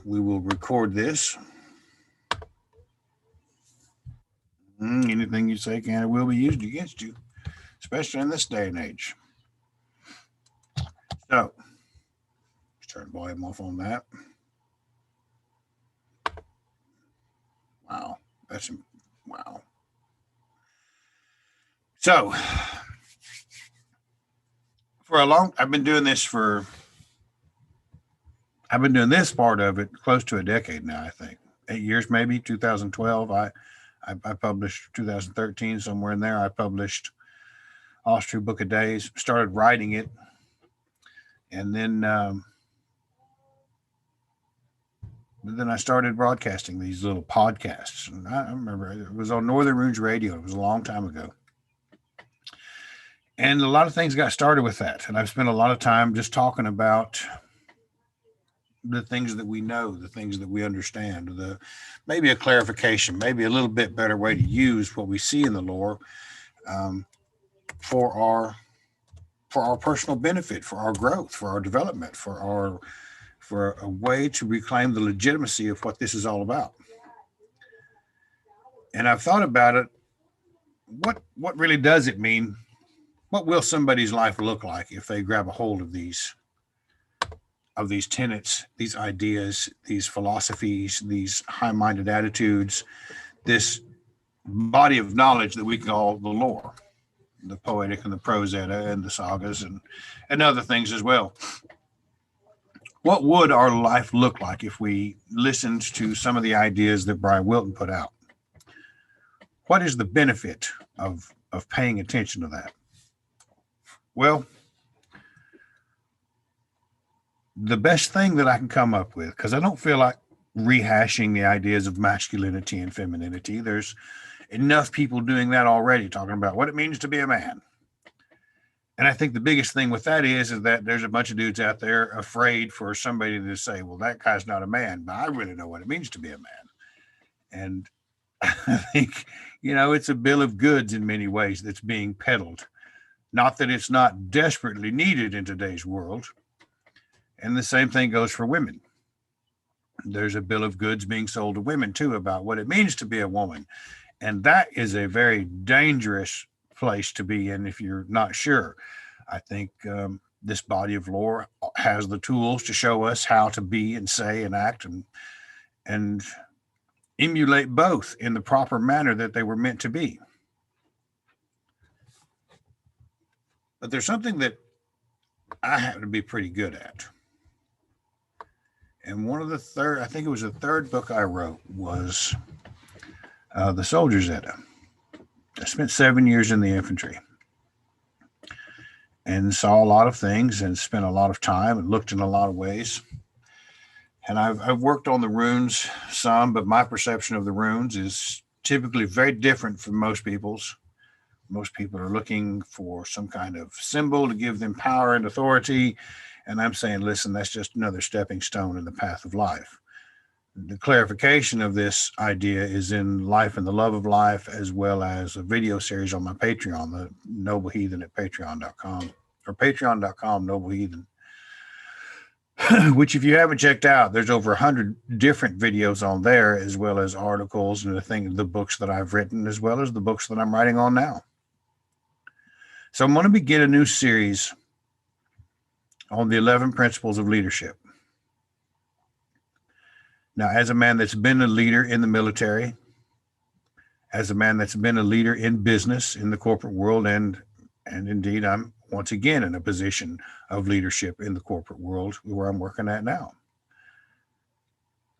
we will record this. Anything you say can or will be used against you, especially in this day and age. So, let's turn volume off on that. Wow, wow. So, I've been doing this part of it close to a decade now, I think. 8 years, maybe. 2012, I published 2013, somewhere in there. I published Austria Book of Days, started writing it, and then I started broadcasting these little podcasts. And I remember it was on Northern Runes Radio. It was a long time ago. And a lot of things got started with that. And I've spent a lot of time just talking about the things that we know, the things that we understand, maybe a clarification, maybe a little bit better way to use what we see in the lore for our personal benefit, for our growth, for our development, for a way to reclaim the legitimacy of what this is all about. And I've thought about it. What really does it mean? What will somebody's life look like if they grab a hold of these tenets, these ideas, these philosophies, these high-minded attitudes, this body of knowledge that we call the lore, the poetic and the prose edda and the sagas and other things as well. What would our life look like if we listened to some of the ideas that Brian Wilton put out? What is the benefit of paying attention to that? Well, the best thing that I can come up with, because I don't feel like rehashing the ideas of masculinity and femininity. There's enough people doing that already, talking about what it means to be a man. And I think the biggest thing with that is that there's a bunch of dudes out there afraid for somebody to say, well, that guy's not a man, but I really know what it means to be a man. And I think, it's a bill of goods in many ways that's being peddled. Not that it's not desperately needed in today's world. And the same thing goes for women. There's a bill of goods being sold to women, too, about what it means to be a woman. And that is a very dangerous place to be in if you're not sure. I think this body of lore has the tools to show us how to be and say and act and emulate both in the proper manner that they were meant to be. But there's something that I happen to be pretty good at. And I think it was the third book I wrote was The Soldier's Edda. I spent 7 years in the infantry and saw a lot of things and spent a lot of time and looked in a lot of ways. And I've worked on the runes some, but my perception of the runes is typically very different from most people's. Most people are looking for some kind of symbol to give them power and authority. And I'm saying, listen, that's just another stepping stone in the path of life. The clarification of this idea is in Life and the Love of Life, as well as a video series on my Patreon, the Noble Heathen at patreon.com, or patreon.com, Noble Heathen, which if you haven't checked out, there's over 100 different videos on there, as well as articles and the books that I've written, as well as the books that I'm writing on now. So I'm going to begin a new series on the 11 principles of leadership. Now, as a man that's been a leader in the military, as a man that's been a leader in business, in the corporate world, and indeed, I'm once again in a position of leadership in the corporate world where I'm working at now.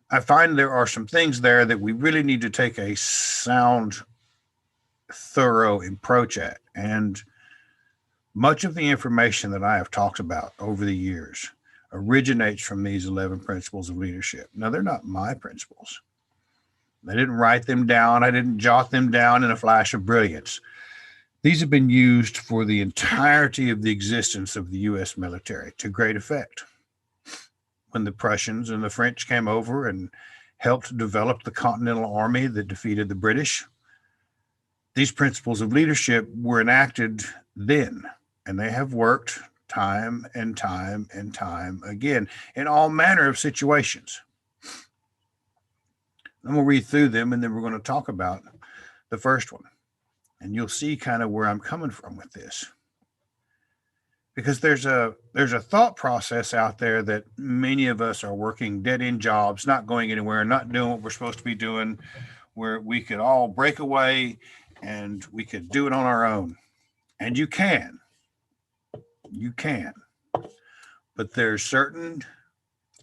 I find there are some things there that we really need to take a sound, thorough approach at. And much of the information that I have talked about over the years originates from these 11 principles of leadership. Now, they're not my principles. I didn't write them down. I didn't jot them down in a flash of brilliance. These have been used for the entirety of the existence of the U.S. military to great effect. When the Prussians and the French came over and helped develop the Continental Army that defeated the British, these principles of leadership were enacted then. And they have worked time and time and time again in all manner of situations. I'm going to read through them, and then we're going to talk about the first one. And you'll see kind of where I'm coming from with this. Because there's a thought process out there that many of us are working dead end jobs, not going anywhere, not doing what we're supposed to be doing, where we could all break away and we could do it on our own. And you can. You can. But there's certain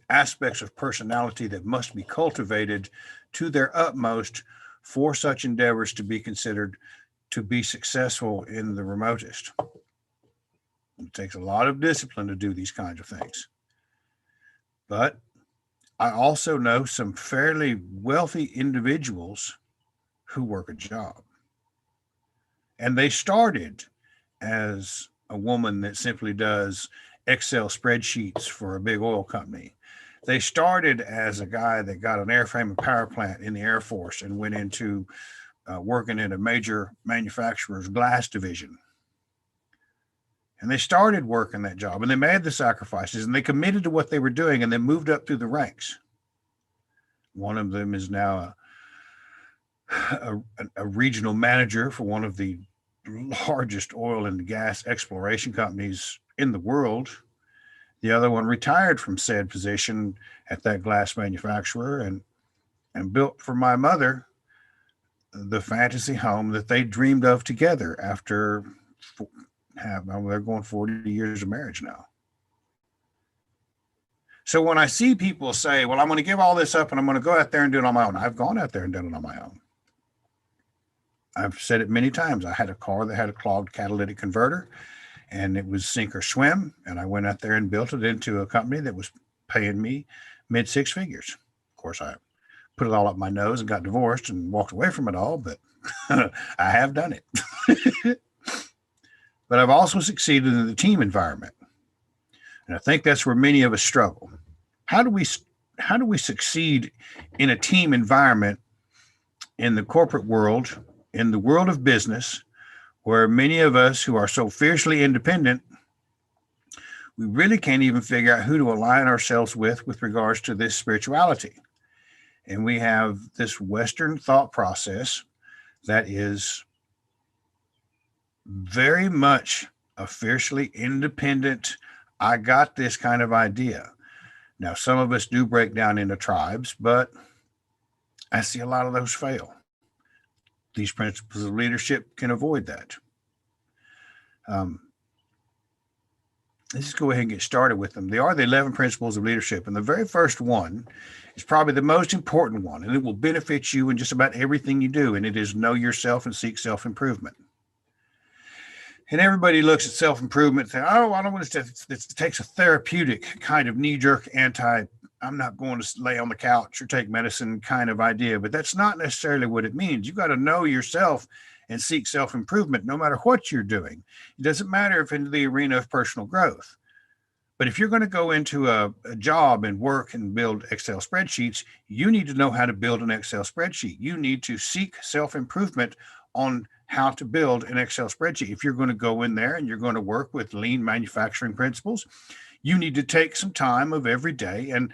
aspects of personality that must be cultivated to their utmost for such endeavors to be considered to be successful in the remotest. It takes a lot of discipline to do these kinds of things. But I also know some fairly wealthy individuals who work a job. And they started as a woman that simply does Excel spreadsheets for a big oil company. They started as a guy that got an airframe and power plant in the Air Force and went into working in a major manufacturer's glass division. And they started working that job, and they made the sacrifices, and they committed to what they were doing, and they moved up through the ranks. One of them is now a regional manager for one of the largest oil and gas exploration companies in the world. The other one retired from said position at that glass manufacturer and built for my mother the fantasy home that they dreamed of together after they're going 40 years of marriage now. So when I see people say, well, I'm going to give all this up and I'm going to go out there and do it on my own, I've gone out there and done it on my own. I've said it many times. I had a car that had a clogged catalytic converter, and it was sink or swim. And I went out there and built it into a company that was paying me mid six figures. Of course, I put it all up my nose and got divorced and walked away from it all, but I have done it. But I've also succeeded in the team environment. And I think that's where many of us struggle. How do we succeed in a team environment in the corporate world, in the world of business, where many of us who are so fiercely independent, we really can't even figure out who to align ourselves with regards to this spirituality. And we have this Western thought process that is very much a fiercely independent, I got this kind of idea. Now, some of us do break down into tribes, but I see a lot of those fail. These principles of leadership can avoid that. Let's just go ahead and get started with them. They are the 11 principles of leadership. And the very first one is probably the most important one, and it will benefit you in just about everything you do. And it is know yourself and seek self-improvement. And everybody looks at self-improvement and say, oh, I don't want to, it takes a therapeutic kind of knee-jerk I'm not going to lay on the couch or take medicine kind of idea. But that's not necessarily what it means. You've got to know yourself and seek self-improvement no matter what you're doing. It doesn't matter if in the arena of personal growth. But if you're going to go into a job and work and build Excel spreadsheets, you need to know how to build an Excel spreadsheet. You need to seek self-improvement on how to build an Excel spreadsheet. If you're going to go in there and you're going to work with lean manufacturing principles, you need to take some time of every day and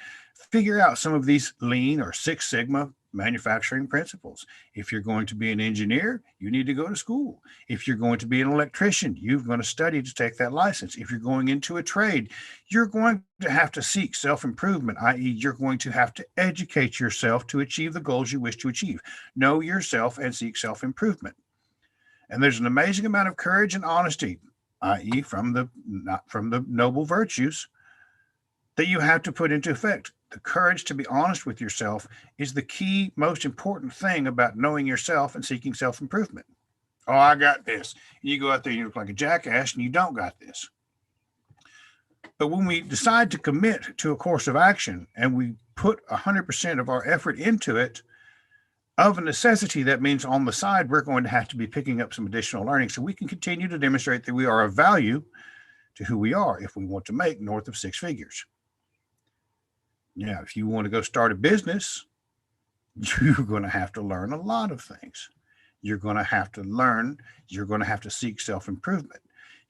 figure out some of these lean or Six Sigma manufacturing principles. If you're going to be an engineer, you need to go to school. If you're going to be an electrician, you're going to study to take that license. If you're going into a trade, you're going to have to seek self-improvement, i.e., you're going to have to educate yourself to achieve the goals you wish to achieve. Know yourself and seek self-improvement. And there's an amazing amount of courage and honesty, i.e., from the noble virtues, that you have to put into effect. The courage to be honest with yourself is the key, most important thing about knowing yourself and seeking self-improvement. Oh, I got this. And you go out there and you look like a jackass and you don't got this. But when we decide to commit to a course of action and we put 100% of our effort into it, of a necessity, that means on the side, we're going to have to be picking up some additional learning so we can continue to demonstrate that we are of value to who we are if we want to make north of six figures. Now, if you want to go start a business, you're going to have to learn a lot of things. You're going to have to learn. You're going to have to seek self-improvement.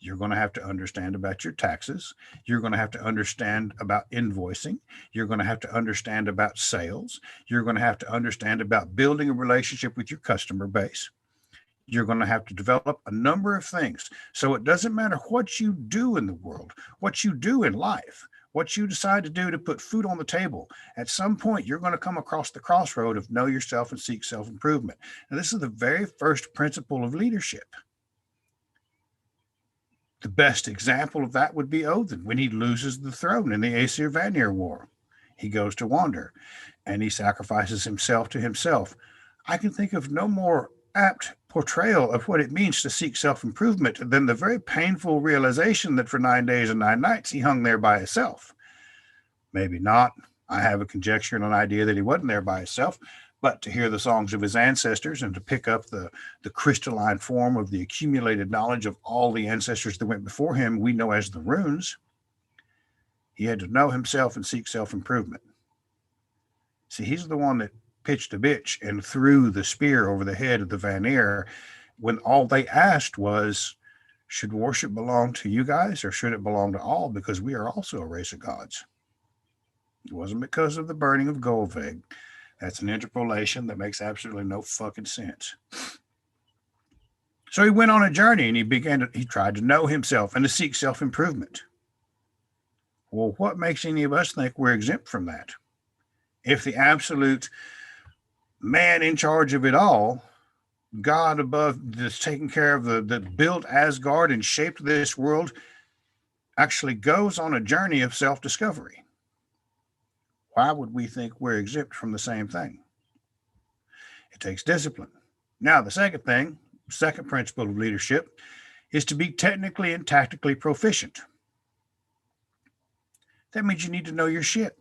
You're going to have to understand about your taxes. You're going to have to understand about invoicing. You're going to have to understand about sales. You're going to have to understand about building a relationship with your customer base. You're going to have to develop a number of things. So it doesn't matter what you do in the world, what you do in life, what you decide to do to put food on the table. At some point, you're going to come across the crossroad of know yourself and seek self-improvement. Now, this is the very first principle of leadership. The best example of that would be Odin when he loses the throne in the Aesir-Vanir War. He goes to wander and he sacrifices himself to himself. I can think of no more apt portrayal of what it means to seek self-improvement than the very painful realization that for 9 days and 9 nights he hung there by himself. Maybe not. I have a conjecture and an idea that he wasn't there by himself, but to hear the songs of his ancestors and to pick up the crystalline form of the accumulated knowledge of all the ancestors that went before him, we know as the runes, he had to know himself and seek self-improvement. See, he's the one that pitched a bitch and threw the spear over the head of the Vanir when all they asked was, should worship belong to you guys or should it belong to all? Because we are also a race of gods. It wasn't because of the burning of Golveg. That's an interpolation that makes absolutely no fucking sense. So he went on a journey and he tried to know himself and to seek self-improvement. Well, what makes any of us think we're exempt from that? If the absolute man in charge of it all, God above that's taking care of that built Asgard and shaped this world, actually goes on a journey of self-discovery, why would we think we're exempt from the same thing? It takes discipline. Now, the second principle of leadership is to be technically and tactically proficient. That means you need to know your shit.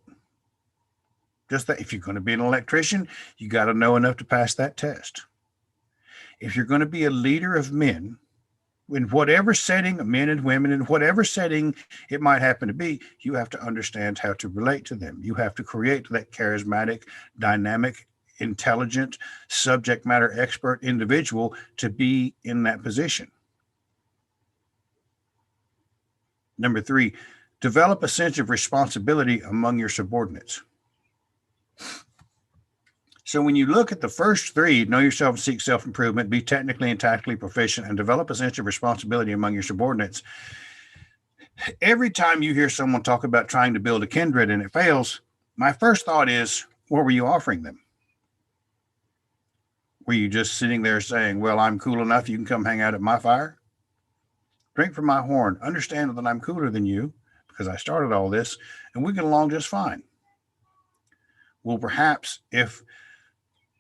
Just that if you're going to be an electrician, you got to know enough to pass that test. If you're going to be a leader of men, in whatever setting, men and women, in whatever setting it might happen to be, you have to understand how to relate to them. You have to create that charismatic, dynamic, intelligent, subject matter expert individual to be in that position. Number 3, develop a sense of responsibility among your subordinates. So when you look at the first 3, know yourself and seek self-improvement, be technically and tactically proficient, and develop a sense of responsibility among your subordinates. Every time you hear someone talk about trying to build a kindred and it fails, my first thought is, what were you offering them? Were you just sitting there saying, well, I'm cool enough, you can come hang out at my fire? Drink from my horn. Understand that I'm cooler than you because I started all this, and we get along just fine. Well, perhaps if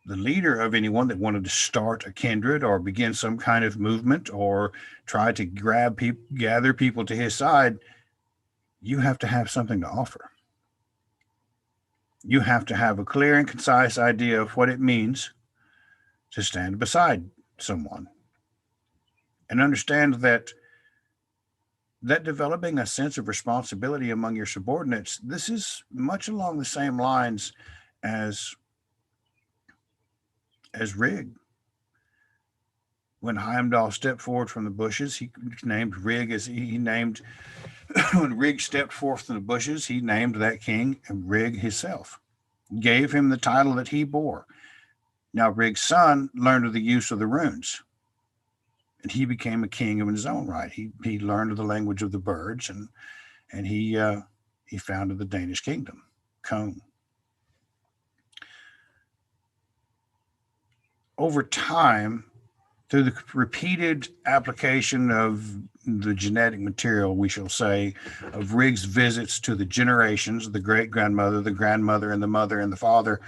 the leader of anyone that wanted to start a kindred or begin some kind of movement or try to gather people to his side, you have to have something to offer. You have to have a clear and concise idea of what it means to stand beside someone and understand that developing a sense of responsibility among your subordinates, this is much along the same lines as Rig. When Heimdall stepped forward from the bushes, he named Rig when Rig stepped forth from the bushes, he named that king Rig himself, gave him the title that he bore. Now Rig's son learned of the use of the runes, and he became a king in his own right. He learned the language of the birds, and he founded the Danish kingdom, Kong. Over time, through the repeated application of the genetic material, we shall say, of Rig's visits to the generations, the great-grandmother, the grandmother, and the mother, and the father,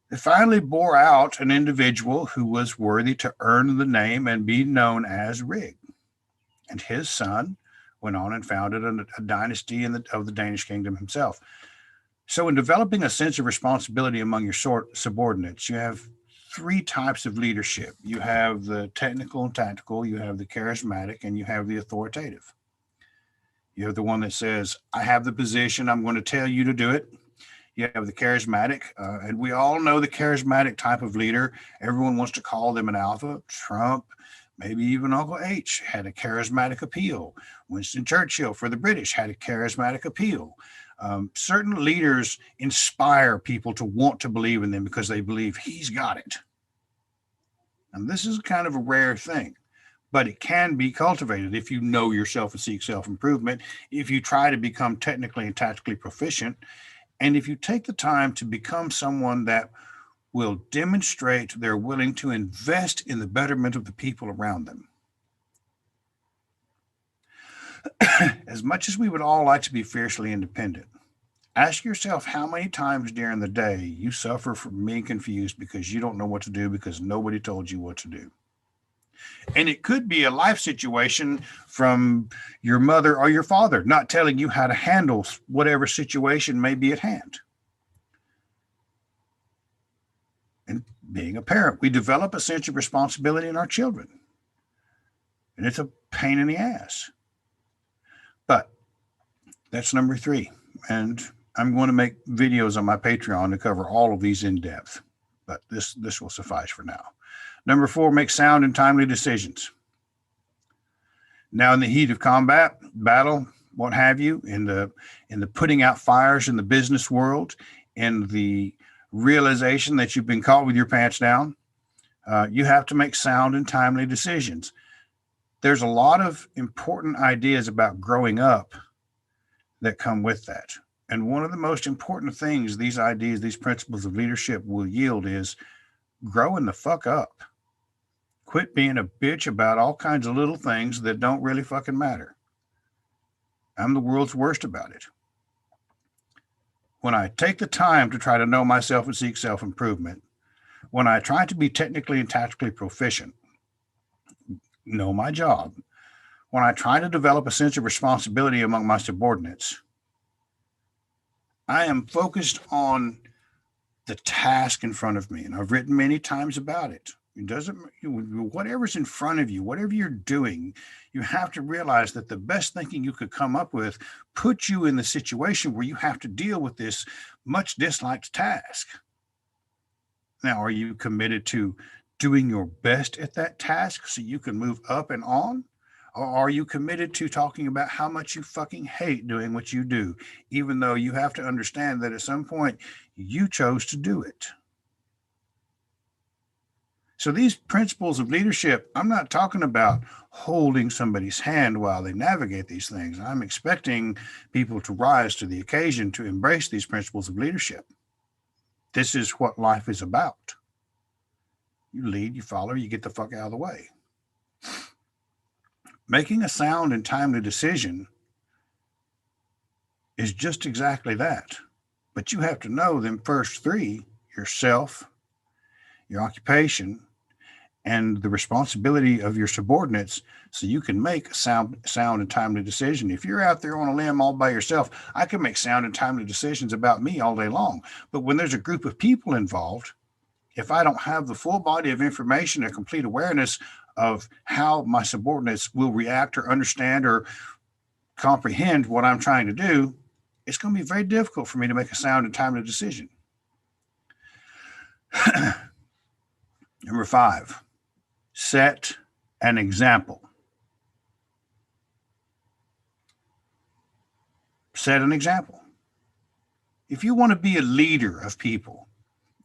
it finally bore out an individual who was worthy to earn the name and be known as Rig. And his son went on and founded a dynasty of the Danish kingdom himself. So in developing a sense of responsibility among your subordinates, you have 3 types of leadership. You have the technical and tactical, you have the charismatic, and you have the authoritative. You have the one that says, I have the position, I'm going to tell you to do it. You have the charismatic, and we all know the charismatic type of leader. Everyone wants to call them an alpha. Trump, Maybe even Uncle H had a charismatic appeal. Winston Churchill for the British had a charismatic appeal. Certain leaders inspire people to want to believe in them because they believe he's got it. And this is kind of a rare thing, but it can be cultivated if you know yourself and seek self improvement, if you try to become technically and tactically proficient, and if you take the time to become someone that will demonstrate they're willing to invest in the betterment of the people around them. As much as we would all like to be fiercely independent, ask yourself how many times during the day you suffer from being confused because you don't know what to do because nobody told you what to do. And it could be a life situation from your mother or your father not telling you how to handle whatever situation may be at hand. And being a parent, we develop a sense of responsibility in our children. And it's a pain in the ass. But that's number 3. And I'm going to make videos on my Patreon to cover all of these in depth. But this will suffice for now. Number 4, make sound and timely decisions. Now, in the heat of combat, battle, what have you, in the putting out fires in the business world, in the realization that you've been caught with your pants down, you have to make sound and timely decisions. There's a lot of important ideas about growing up that come with that. And one of the most important things these ideas, these principles of leadership will yield is growing the fuck up. Quit being a bitch about all kinds of little things that don't really fucking matter. I'm the world's worst about it. When I take the time to try to know myself and seek self-improvement, when I try to be technically and tactically proficient, know my job, when I try to develop a sense of responsibility among my subordinates, I am focused on the task in front of me. And I've written many times about it. It doesn't, whatever's in front of you, whatever you're doing, you have to realize that the best thinking you could come up with puts you in the situation where you have to deal with this much disliked task. Now, are you committed to doing your best at that task so you can move up and on? Or are you committed to talking about how much you fucking hate doing what you do, even though you have to understand that at some point you chose to do it? So these principles of leadership, I'm not talking about holding somebody's hand while they navigate these things. I'm expecting people to rise to the occasion to embrace these principles of leadership. This is what life is about. You lead, you follow, you get the fuck out of the way. Making a sound and timely decision is just exactly that. But you have to know them first 3, yourself, your occupation, and the responsibility of your subordinates, so you can make a sound and timely decision. If you're out there on a limb all by yourself, I can make sound and timely decisions about me all day long. But when there's a group of people involved, if I don't have the full body of information and complete awareness of how my subordinates will react or understand or comprehend what I'm trying to do, it's going to be very difficult for me to make a sound and timely decision. Number 5, set an example. Set an example. If you want to be a leader of people,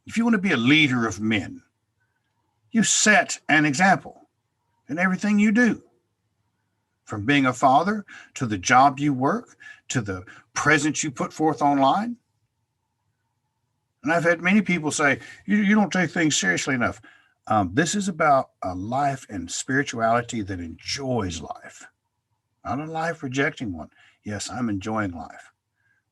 if you want to be a leader of men, you set an example in everything you do. From being a father, to the job you work, to the presence you put forth online. And I've had many people say, you don't take things seriously enough. This is about a life and spirituality that enjoys life, not a life rejecting one. Yes, I'm enjoying life.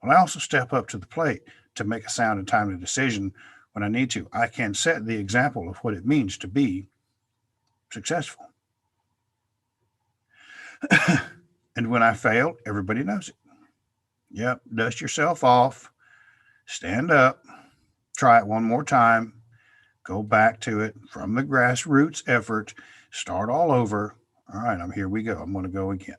But I also step up to the plate to make a sound and timely decision when I need to. I can set the example of what it means to be successful. And when I fail, everybody knows it. Yep, dust yourself off, stand up, try it one more time, go back to it from the grassroots effort, start all over. All right, here we go. I'm going to go again.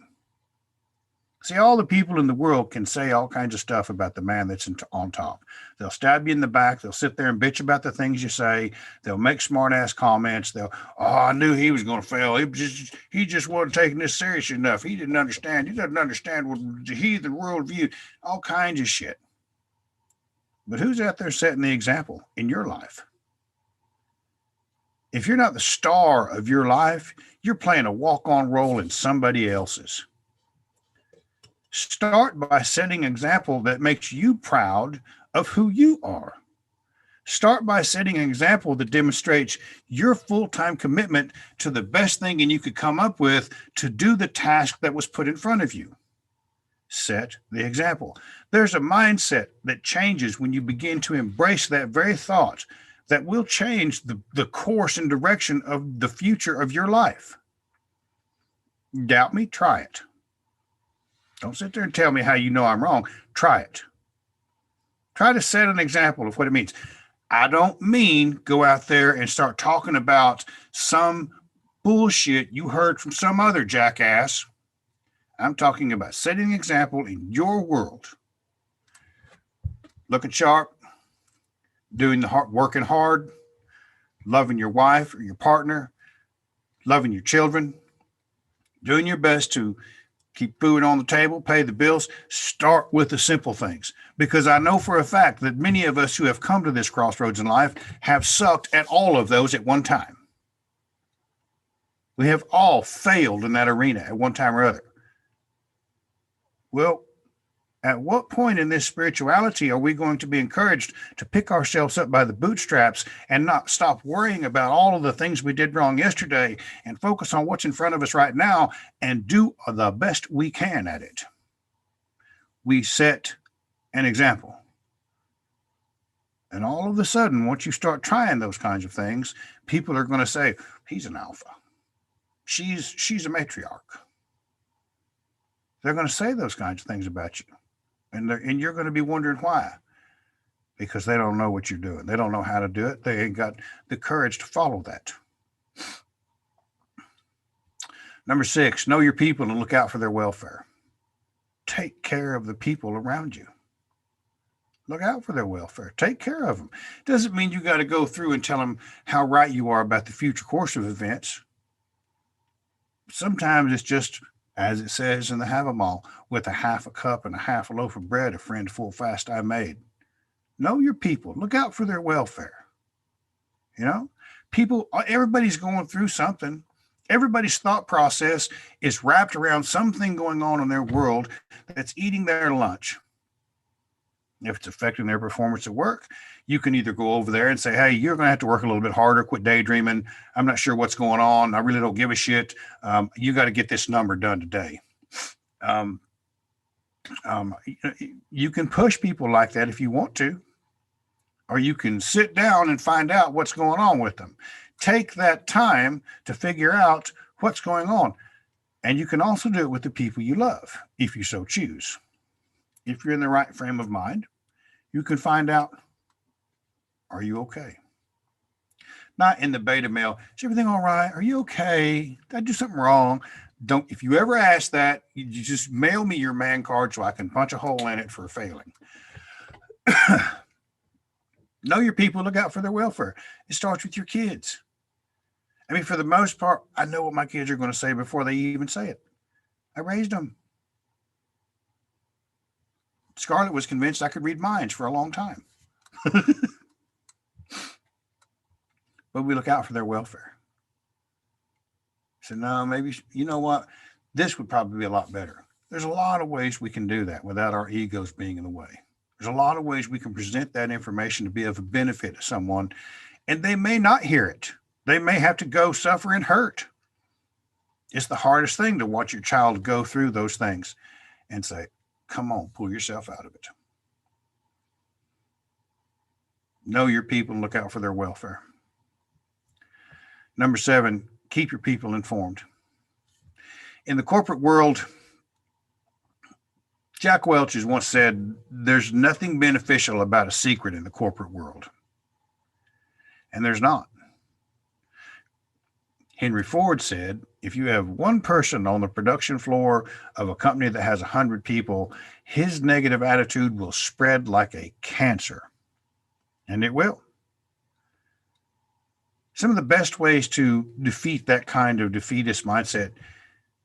See, all the people in the world can say all kinds of stuff about the man that's on top. They'll stab you in the back. They'll sit there and bitch about the things you say. They'll make smart ass comments. Oh, I knew he was going to fail. He just wasn't taking this serious enough. He didn't understand. He doesn't understand what the world view. All kinds of shit. But who's out there setting the example in your life? If you're not the star of your life, you're playing a walk-on role in somebody else's. Start by setting an example that makes you proud of who you are. Start by setting an example that demonstrates your full-time commitment to the best thing you could come up with to do the task that was put in front of you. Set the example. There's a mindset that changes when you begin to embrace that very thought that will change the course and direction of the future of your life. Doubt me? Try it. Don't sit there and tell me how you know I'm wrong. Try it. Try to set an example of what it means. I don't mean go out there and start talking about some bullshit you heard from some other jackass. I'm talking about setting an example in your world. Looking sharp, working hard, loving your wife or your partner, loving your children, doing your best to keep food on the table, pay the bills. Start with the simple things, because I know for a fact that many of us who have come to this crossroads in life have sucked at all of those at one time. We have all failed in that arena at one time or other. Well, at what point in this spirituality are we going to be encouraged to pick ourselves up by the bootstraps and not stop worrying about all of the things we did wrong yesterday and focus on what's in front of us right now and do the best we can at it? We set an example. And all of a sudden, once you start trying those kinds of things, people are going to say, he's an alpha. She's a matriarch. They're going to say those kinds of things about you. And you're going to be wondering why. Because they don't know what you're doing. They don't know how to do it. They ain't got the courage to follow that. Number 6, know your people and look out for their welfare. Take care of the people around you. Look out for their welfare. Take care of them. Doesn't mean you got to go through and tell them how right you are about the future course of events. Sometimes it's just, as it says in the Havamal, with a half a cup and a half a loaf of bread, a friend full fast I made. Know your people. Look out for their welfare. You know, people, everybody's going through something. Everybody's thought process is wrapped around something going on in their world that's eating their lunch. If it's affecting their performance at work, you can either go over there and say, hey, you're going to have to work a little bit harder, quit daydreaming. I'm not sure what's going on. I really don't give a shit. You got to get this number done today. You can push people like that if you want to, or you can sit down and find out what's going on with them. Take that time to figure out what's going on. And you can also do it with the people you love, if you so choose. If you're in the right frame of mind, you can find out, are you okay? Not in the beta mail, is everything all right? Are you okay? Did I do something wrong? If you ever ask that, you just mail me your man card so I can punch a hole in it for failing. Know your people, look out for their welfare. It starts with your kids. I mean, for the most part, I know what my kids are going to say before they even say it. I raised them. Scarlett was convinced I could read minds for a long time. But we look out for their welfare. So no, maybe, you know what? This would probably be a lot better. There's a lot of ways we can do that without our egos being in the way. There's a lot of ways we can present that information to be of a benefit to someone, and they may not hear it. They may have to go suffer and hurt. It's the hardest thing to watch your child go through those things and say, come on, pull yourself out of it. Know your people and look out for their welfare. Number 7, keep your people informed. In the corporate world, Jack Welch has once said, there's nothing beneficial about a secret in the corporate world. And there's not. Henry Ford said, if you have one person on the production floor of a company that has 100 people, his negative attitude will spread like a cancer. And it will. Some of the best ways to defeat that kind of defeatist mindset,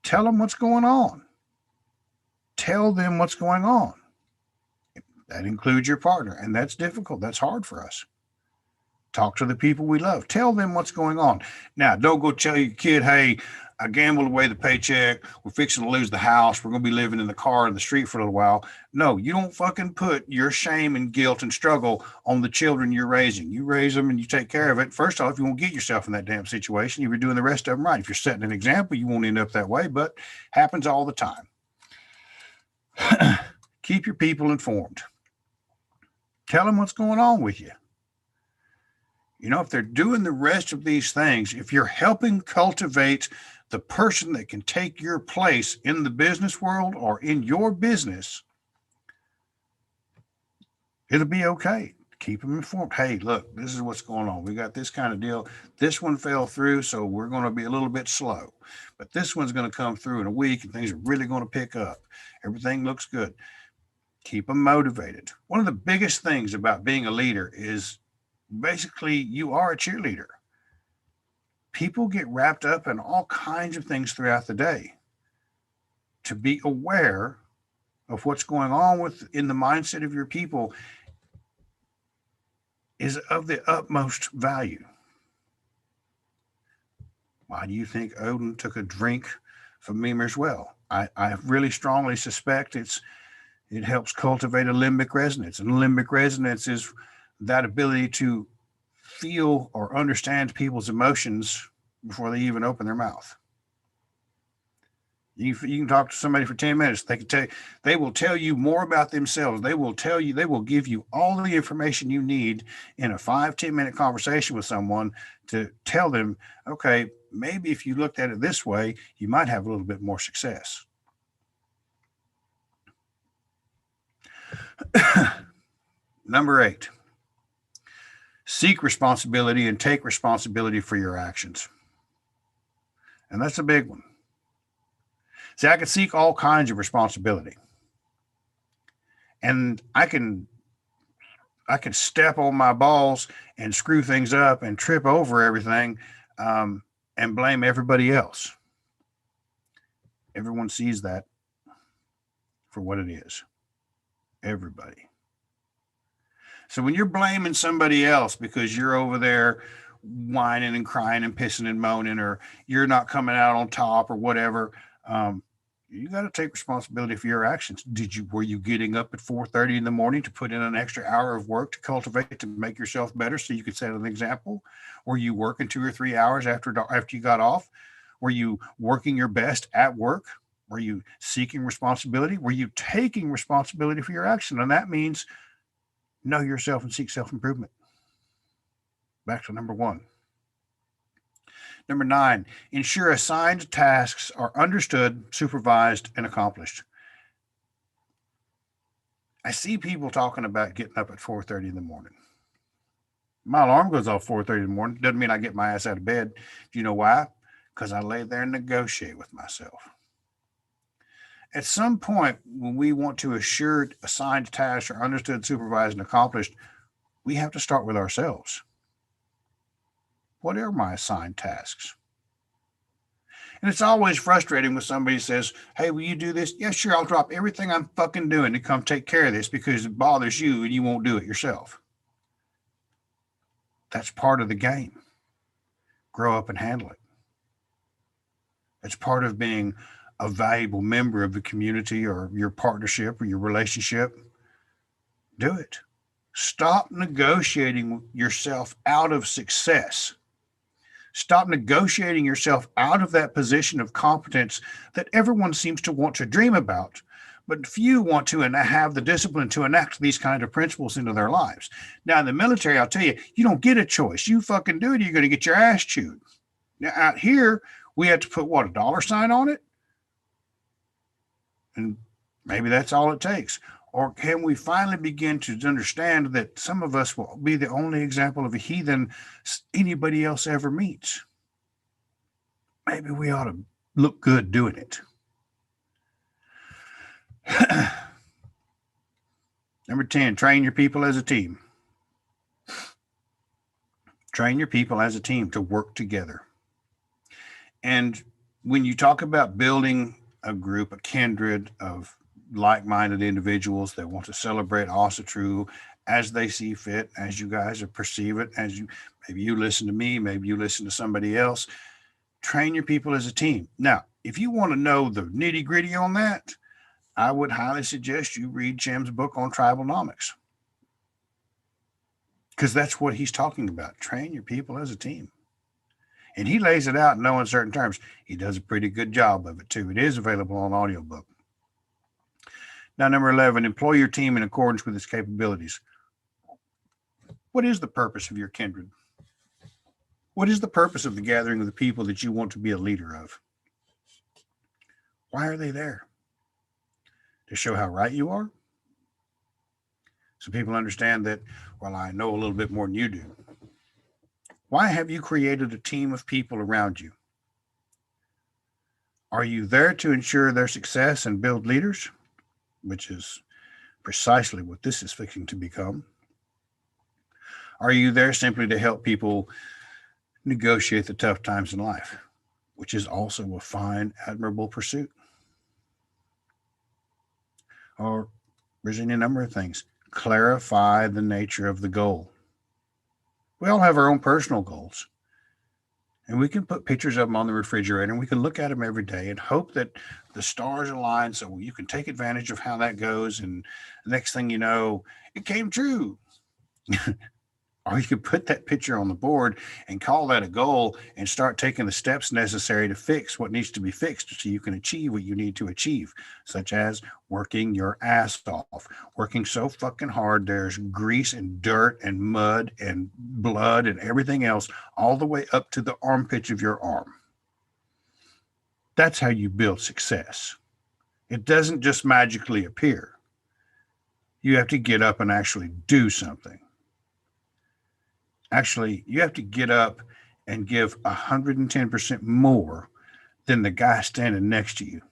tell them what's going on. Tell them what's going on. That includes your partner, and that's difficult. That's hard for us. Talk to the people we love. Tell them what's going on. Now, don't go tell your kid, hey, I gambled away the paycheck. We're fixing to lose the house. We're going to be living in the car in the street for a little while. No, you don't fucking put your shame and guilt and struggle on the children you're raising. You raise them and you take care of it. First off, you won't get yourself in that damn situation. You're doing the rest of them right. If you're setting an example, you won't end up that way, but happens all the time. Keep your people informed. Tell them what's going on with you. You know, if they're doing the rest of these things, if you're helping cultivate the person that can take your place in the business world or in your business, it'll be okay. Keep them informed. Hey, look, this is what's going on. We got this kind of deal. This one fell through, so we're going to be a little bit slow. But this one's going to come through in a week, and things are really going to pick up. Everything looks good. Keep them motivated. One of the biggest things about being a leader is basically you are a cheerleader. People get wrapped up in all kinds of things throughout the day. To be aware of what's going on in the mindset of your people is of the utmost value. Why do you think Odin took a drink from Mimir's well? I really strongly suspect it helps cultivate a limbic resonance. And limbic resonance is that ability to feel or understand people's emotions before they even open their mouth. You can talk to somebody for 10 minutes. They will tell you more about themselves. They will give you all the information you need in a 5-10 minute conversation with someone to tell them, okay, maybe if you looked at it this way, you might have a little bit more success. Number 8, seek responsibility and take responsibility for your actions. And that's a big one. See, I can seek all kinds of responsibility. And I can step on my balls and screw things up and trip over everything and blame everybody else. Everyone sees that for what it is. Everybody. So when you're blaming somebody else because you're over there whining and crying and pissing and moaning, or you're not coming out on top or whatever, you got to take responsibility for your actions. Were you getting up at 4:30 in the morning to put in an extra hour of work to cultivate, to make yourself better so you could set an example? Were you working 2 or 3 hours after you got off? Were you working your best at work? Were you seeking responsibility? Were you taking responsibility for your action? And that means know yourself and seek self-improvement. Back to number 1. Number 9, ensure assigned tasks are understood, supervised, and accomplished. I see people talking about getting up at 4:30 in the morning. My alarm goes off 4:30 in the morning. Doesn't mean I get my ass out of bed. Do you know why? Because I lay there and negotiate with myself. At some point, when we want to assure assigned tasks are understood, supervised, and accomplished, we have to start with ourselves. What are my assigned tasks? And it's always frustrating when somebody says, hey, will you do this? Yeah, sure, I'll drop everything I'm fucking doing to come take care of this because it bothers you and you won't do it yourself. That's part of the game. Grow up and handle it. It's part of being a valuable member of the community or your partnership or your relationship. Do it. Stop negotiating yourself out of success. Stop negotiating yourself out of that position of competence that everyone seems to want to dream about, but few want to and have the discipline to enact these kind of principles into their lives. Now, in the military, I'll tell you, you don't get a choice. You fucking do it, you're going to get your ass chewed. Now, out here, we have to put, what, a $sign on it? And maybe that's all it takes. Or can we finally begin to understand that some of us will be the only example of a heathen anybody else ever meets? maybe we ought to look good doing it. Number 10, train your people as a team. Train your people as a team to work together. And when you talk about building a group, a kindred of like-minded individuals that want to celebrate Asatru as they see fit, as you guys perceive it, as you maybe you listen to me, maybe you listen to somebody else, train your people as a team. Now, if you want to know the nitty-gritty on that, I would highly suggest you read Jim's book on tribalnomics, because that's what he's talking about. Train your people as a team. And he lays it out in no uncertain terms. He does a pretty good job of it, too. It is available on audiobook. Now, number 11, employ your team in accordance with its capabilities. What is the purpose of your kindred? What is the purpose of the gathering of the people that you want to be a leader of? Why are they there? To show how right you are? So people understand that, well, I know a little bit more than you do. Why have you created a team of people around you? Are you there to ensure their success and build leaders? Which is precisely what this is fixing to become. Are you there simply to help people negotiate the tough times in life, which is also a fine, admirable pursuit? Or there's any number of things. Clarify the nature of the goal. We all have our own personal goals. And we can put pictures of them on the refrigerator and we can look at them every day and hope that the stars align so you can take advantage of how that goes. And the next thing you know, it came true. Or you could put that picture on the board and call that a goal and start taking the steps necessary to fix what needs to be fixed so you can achieve what you need to achieve, such as working your ass off, working so fucking hard there's grease and dirt and mud and blood and everything else all the way up to the armpits of your arm. That's how you build success. It doesn't just magically appear. You have to get up and actually do something. Actually, you have to get up and give 110% more than the guy standing next to you.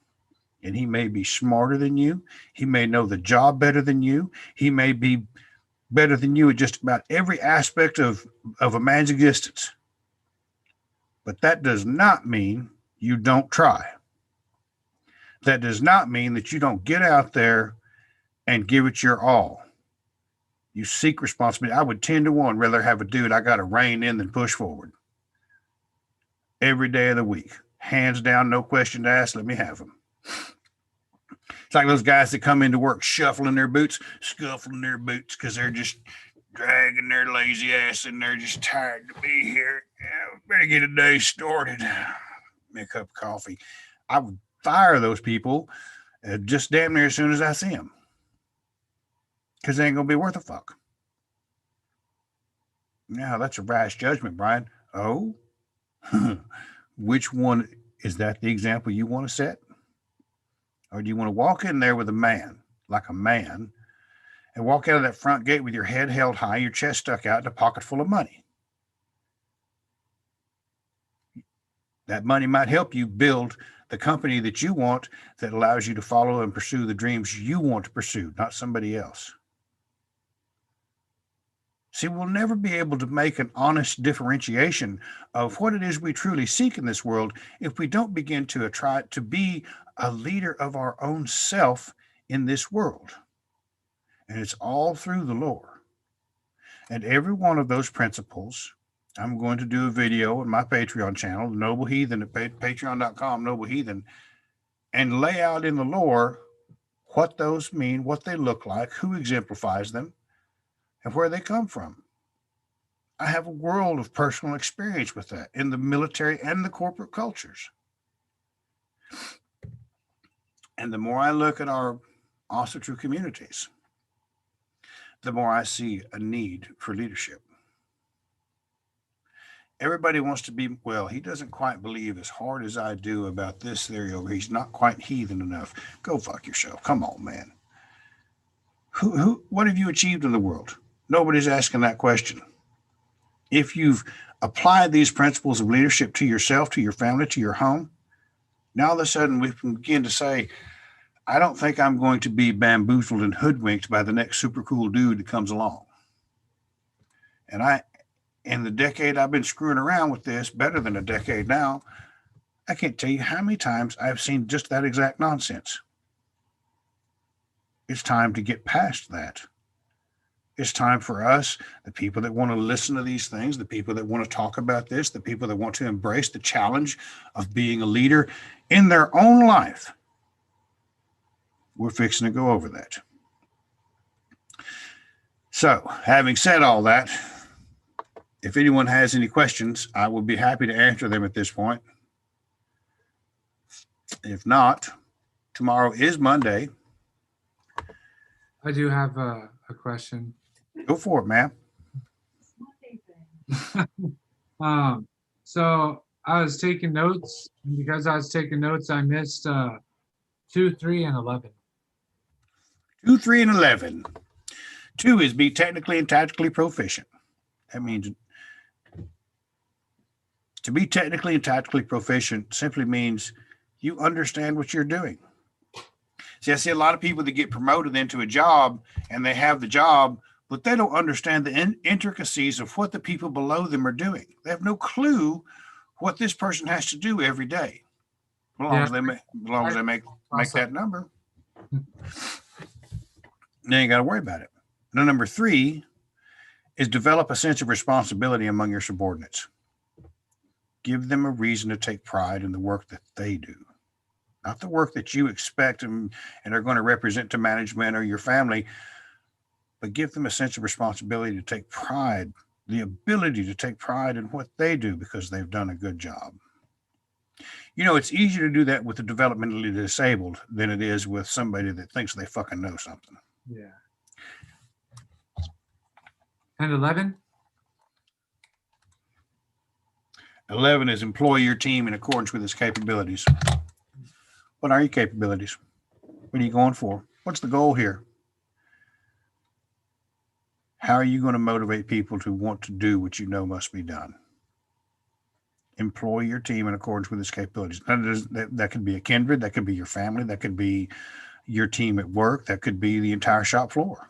And he may be smarter than you. He may know the job better than you. He may be better than you at just about every aspect of a man's existence. But that does not mean you don't try. That does not mean that you don't get out there and give it your all. You seek responsibility. I would 10 to 1 rather have a dude I got to rein in than push forward. Every day of the week. Hands down, no question asked, let me have them. It's like those guys that come into work shuffling their boots, scuffling their boots because they're just dragging their lazy ass and they're just tired to be here. Yeah, better get a day started. Make a cup of coffee. I would fire those people just damn near as soon as I see them. Because they ain't going to be worth a fuck. Now, that's a rash judgment, Brian. Oh? Which one? Is that the example you want to set? Or do you want to walk in there with a man, like a man, and walk out of that front gate with your head held high, your chest stuck out, and a pocket full of money? That money might help you build the company that you want that allows you to follow and pursue the dreams you want to pursue, not somebody else. See, we'll never be able to make an honest differentiation of what it is we truly seek in this world if we don't begin to try to be a leader of our own self in this world. And it's all through the lore. And every one of those principles, I'm going to do a video on my Patreon channel, Noble Heathen at patreon.com, Noble Heathen, and lay out in the lore what those mean, what they look like, who exemplifies them, and where they come from. I have a world of personal experience with that in the military and the corporate cultures. And the more I look at our Asatru communities, the more I see a need for leadership. Everybody wants to be, well, he doesn't quite believe as hard as I do about this theory over here. He's not quite heathen enough. Go fuck yourself. Come on, man. What have you achieved in the world? Nobody's asking that question. If you've applied these principles of leadership to yourself, to your family, to your home, now all of a sudden we can begin to say, I don't think I'm going to be bamboozled and hoodwinked by the next super cool dude that comes along. And in the decade I've been screwing around with this, better than a decade now, I can't tell you how many times I've seen just that exact nonsense. It's time to get past that. It's time for us, the people that want to listen to these things, the people that want to talk about this, the people that want to embrace the challenge of being a leader in their own life. We're fixing to go over that. So, having said all that, if anyone has any questions, I will be happy to answer them at this point. If not, tomorrow is Monday. I do have a question. Go for it, man. So I was taking notes, and because I was taking notes, I missed 2, 3, and 11. 2, 3, and 11. 2 is be technically and tactically proficient. That means to be technically and tactically proficient simply means you understand what you're doing. See, I see a lot of people that get promoted into a job and they have the job, but they don't understand the intricacies of what the people below them are doing. They have no clue what this person has to do every day. As long as they make that number, they ain't got to worry about it. Now, number 3 is develop a sense of responsibility among your subordinates. Give them a reason to take pride in the work that they do. Not the work that you expect and are going to represent to management or your family, but give them a sense of responsibility to take pride, the ability to take pride in what they do because they've done a good job. You know, it's easier to do that with the developmentally disabled than it is with somebody that thinks they fucking know something. Yeah. And 11? 11 is employ your team in accordance with its capabilities. What are your capabilities? What are you going for? What's the goal here? How are you going to motivate people to want to do what you know must be done? Employ your team in accordance with its capabilities. That could be a kindred, that could be your family, that could be your team at work, that could be the entire shop floor.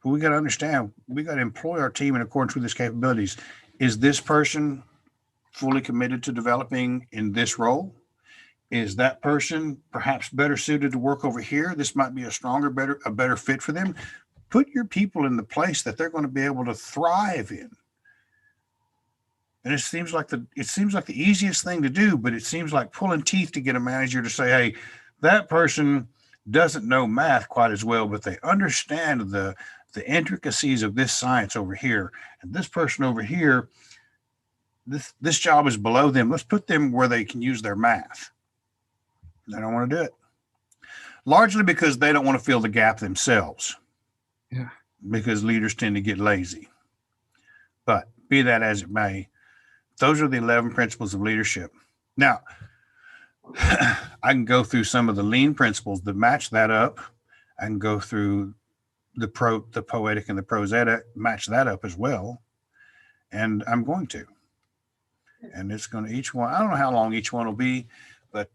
But we got to understand, we got to employ our team in accordance with its capabilities. Is this person fully committed to developing in this role? Is that person perhaps better suited to work over here? This might be a better fit for them. Put your people in the place that they're going to be able to thrive in. And it seems like the easiest thing to do, but it seems like pulling teeth to get a manager to say, hey, that person doesn't know math quite as well, but they understand the intricacies of this science over here. And this person over here, this job is below them. Let's put them where they can use their math. They don't want to do it. Largely because they don't want to fill the gap themselves. Yeah. Because leaders tend to get lazy. But be that as it may, those are the 11 principles of leadership. Now, I can go through some of the lean principles that match that up. I can go through the poetic and the prosaic, match that up as well. And I'm going to. And it's going to each one. I don't know how long each one will be, but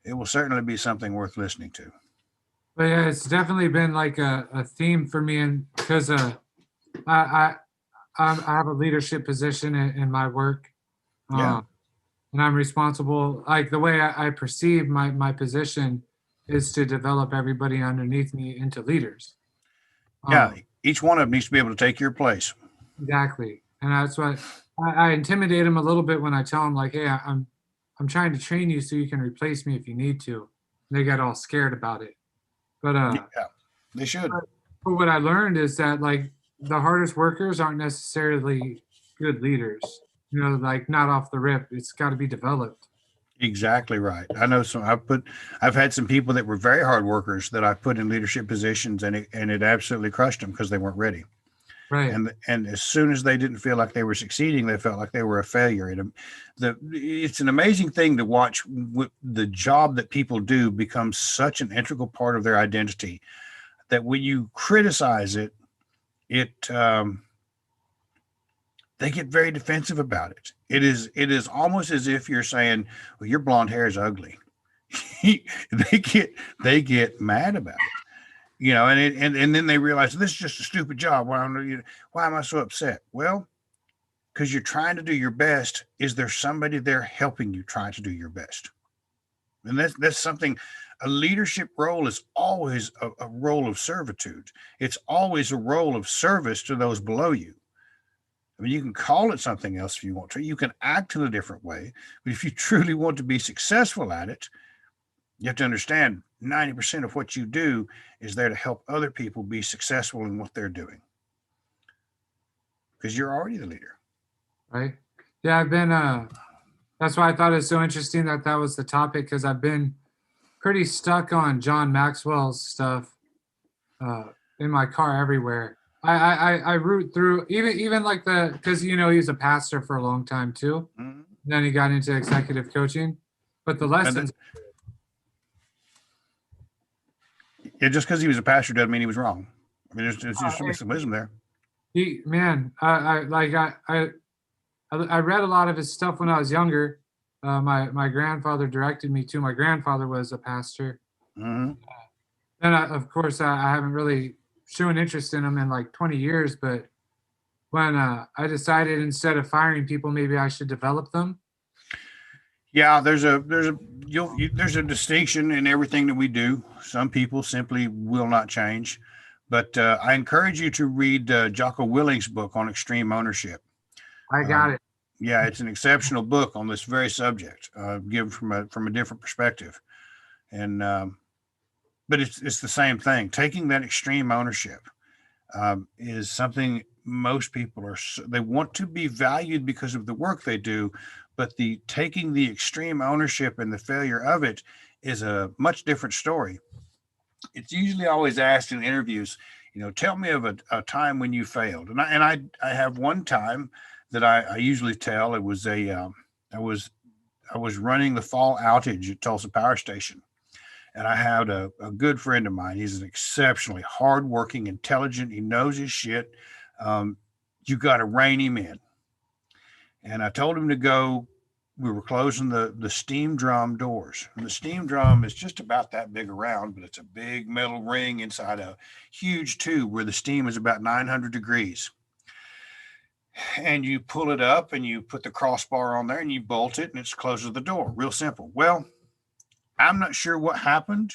it will certainly be something worth listening to. But yeah, it's definitely been like a theme for me, and because I have a leadership position in my work, Yeah. and I'm responsible. Like the way I perceive my position is to develop everybody underneath me into leaders. Yeah, each one of them needs to be able to take your place. Exactly, and that's what I intimidate them a little bit when I tell them, like, hey, I'm trying to train you so you can replace me if you need to. They get all scared about it. But yeah, they should. But what I learned is that like the hardest workers aren't necessarily good leaders. You know, like not off the rip. It's got to be developed. Exactly right. I know some. I've had some people that were very hard workers that I put in leadership positions, and it absolutely crushed them because they weren't ready. Right. And as soon as they didn't feel like they were succeeding, they felt like they were a failure. It's an amazing thing to watch the job that people do become such an integral part of their identity that when you criticize it, it they get very defensive about it. It is almost as if you're saying, well, your blonde hair is ugly. they get they get mad about it, and then they realize this is just a stupid job. Why am I so upset? Well, because you're trying to do your best. Is there somebody there helping you try to do your best? And that's something. A leadership role is always a role of servitude. It's always a role of service to those below you. I mean, you can call it something else if you want to. You can act in a different way. But if you truly want to be successful at it, you have to understand 90% of what you do is there to help other people be successful in what they're doing. Because you're already the leader. Right. Yeah, I've been that's why I thought it was so interesting that that was the topic, because I've been pretty stuck on John Maxwell's stuff in my car everywhere. I root through even like because he's a pastor for a long time too. Mm-hmm. Then he got into executive coaching, but the lessons. Just because he was a pastor doesn't mean he was wrong. I mean, there's just some wisdom there. I read a lot of his stuff when I was younger. My grandfather directed me to. My grandfather was a pastor. Mm-hmm. And of course, I haven't really shown interest in him in like 20 years. But when I decided instead of firing people, maybe I should develop them. Yeah, there's a distinction in everything that we do. Some people simply will not change, but I encourage you to read Jocko Willink's book on extreme ownership. I got it. Yeah, it's an exceptional book on this very subject, given from a different perspective, and but it's the same thing. Taking that extreme ownership is something most people they want to be valued because of the work they do, but taking the extreme ownership and the failure of it is a much different story. It's usually always asked in interviews, tell me of a time when you failed, and I have one time that I usually tell. It was I was running the fall outage at Tulsa Power Station, and I had a good friend of mine. He's an exceptionally hardworking, intelligent. He knows his shit. You got to rein him in. And I told him to go. We were closing the steam drum doors. And the steam drum is just about that big around, but it's a big metal ring inside a huge tube where the steam is about 900 degrees. And you pull it up and you put the crossbar on there and you bolt it and it closes the door. Real simple. Well, I'm not sure what happened,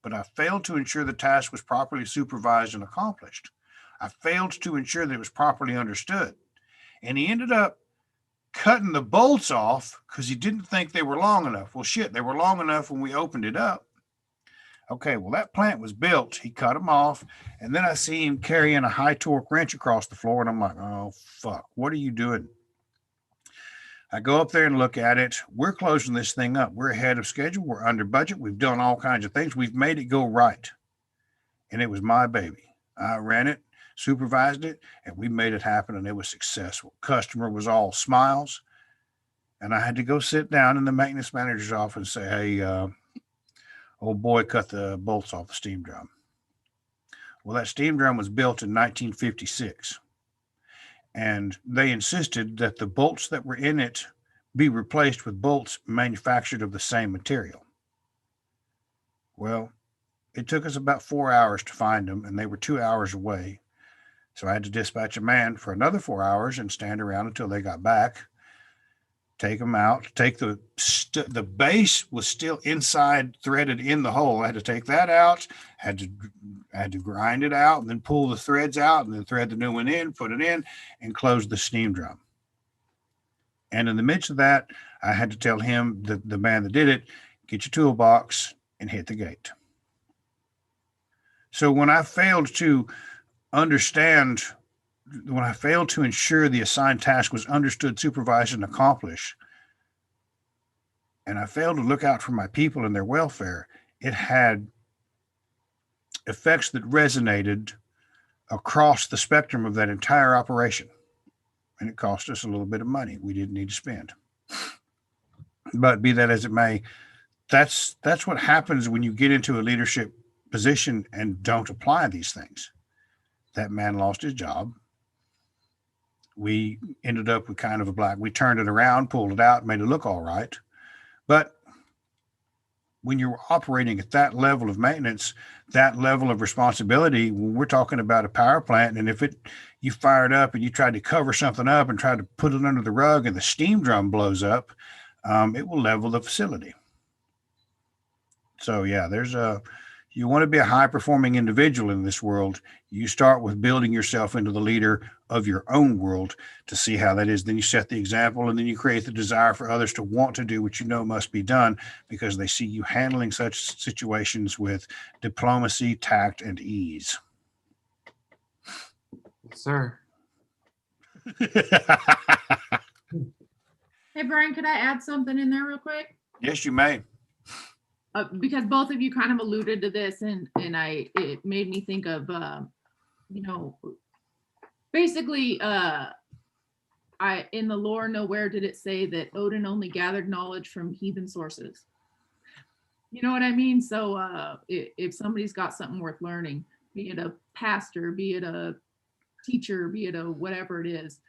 but I failed to ensure the task was properly supervised and accomplished. I failed to ensure that it was properly understood. And he ended up cutting the bolts off because he didn't think they were long enough. Well, shit, they were long enough when we opened it up. Okay, well, that plant was built. He cut them off. And then I see him carrying a high torque wrench across the floor. And I'm like, oh, fuck, what are you doing? I go up there and look at it. We're closing this thing up. We're ahead of schedule. We're under budget. We've done all kinds of things. We've made it go right. And it was my baby. I ran it, supervised it, and we made it happen. And it was successful. Customer was all smiles. And I had to go sit down in the maintenance manager's office and say, hey, old boy cut the bolts off the steam drum. Well, that steam drum was built in 1956. And they insisted that the bolts that were in it be replaced with bolts manufactured of the same material. Well, it took us about 4 hours to find them, and they were 2 hours away. So I had to dispatch a man for another 4 hours and stand around until they got back, take them out, take the base was still inside threaded in the hole. I had to take that out, had to grind it out and then pull the threads out and then thread the new one in, put it in and close the steam drum. And in the midst of that, I had to tell him, the man that did it, get your toolbox and hit the gate. So when I failed to ensure the assigned task was understood, supervised, and accomplished, and I failed to look out for my people and their welfare, it had effects that resonated across the spectrum of that entire operation. And it cost us a little bit of money we didn't need to spend. But be that as it may, that's what happens when you get into a leadership position and don't apply these things. That man lost his job. We ended up with kind of a black. We turned it around, pulled it out, made it look all right. But when you're operating at that level of maintenance, that level of responsibility, when we're talking about a power plant, and if you fire it up and you tried to cover something up and try to put it under the rug and the steam drum blows up, it will level the facility. So yeah, you want to be a high performing individual in this world. You start with building yourself into the leader of your own world to see how that is. Then you set the example, and then you create the desire for others to want to do what you know must be done because they see you handling such situations with diplomacy, tact, and ease. Yes, sir. Hey, Brian, could I add something in there real quick? Yes, you may. Because both of you kind of alluded to this, and it made me think of, basically, in the lore, nowhere did it say that Odin only gathered knowledge from heathen sources. You know what I mean? So if somebody's got something worth learning, be it a pastor, be it a teacher, be it a whatever it is,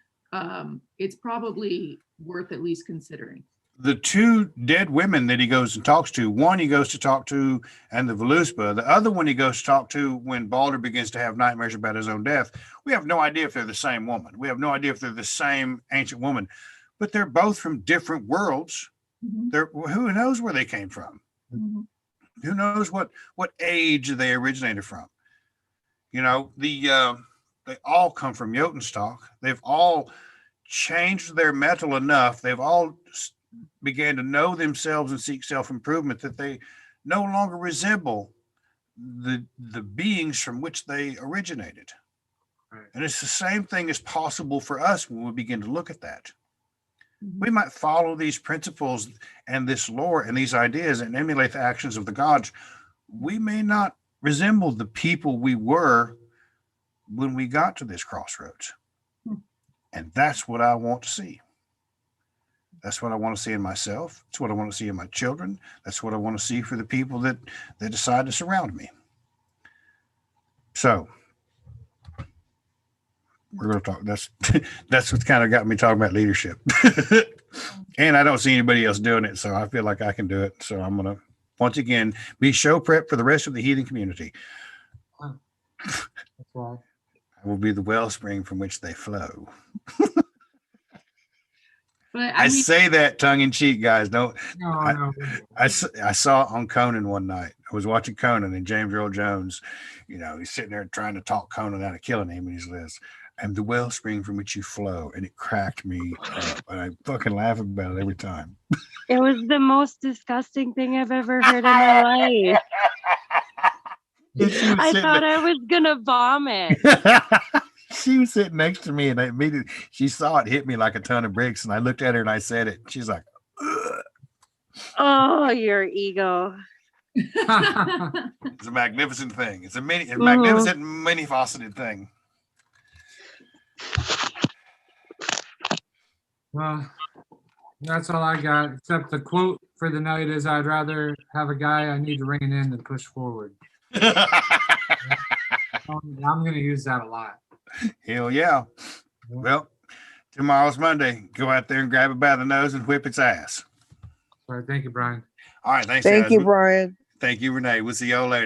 it's probably worth at least considering. The two dead women that he goes and talks to, one he goes to talk to and the Voluspa, the other one he goes to talk to when Balder begins to have nightmares about his own death. We have no idea if they're the same woman. We have no idea if they're the same ancient woman, but they're both from different worlds. Mm-hmm. Who knows where they came from? Mm-hmm. Who knows what age they originated from? You know, they all come from Jotunstock. They've all changed their metal enough. They've all began to know themselves and seek self-improvement that they no longer resemble the beings from which they originated. Right. And it's the same thing as possible for us when we begin to look at that. Mm-hmm. We might follow these principles and this lore and these ideas and emulate the actions of the gods. We may not resemble the people we were when we got to this crossroads. Mm-hmm. And that's what I want to see. That's what I want to see in myself. That's what I want to see in my children. That's what I want to see for the people that decide to surround me. So we're going to talk. That's what's kind of got me talking about leadership. And I don't see anybody else doing it, so I feel like I can do it. So I'm going to, once again, be show prep for the rest of the heathen community. That's right. I will be the wellspring from which they flow. But I say that tongue in cheek, guys. No. I saw on Conan one night. I was watching Conan, and James Earl Jones, he's sitting there trying to talk Conan out of killing him, and he says, "I'm the wellspring from which you flow," and it cracked me up, and I fucking laugh about it every time. It was the most disgusting thing I've ever heard in my life. I thought I was gonna vomit. She was sitting next to me, and I immediately she saw it hit me like a ton of bricks, and I looked at her and I said it. She's like, "Ugh." "Oh, your ego." It's a magnificent thing. It's a magnificent, many-faceted thing. Well, that's all I got. Except the quote for the night is, "I'd rather have a guy I need to rein in than push forward." I'm going to use that a lot. Hell yeah. Well, tomorrow's Monday. Go out there and grab it by the nose and whip its ass. All right. Thank you, Brian. All right. Thanks, Thank guys. you, Brian. Thank you, Renee. We'll see y'all later.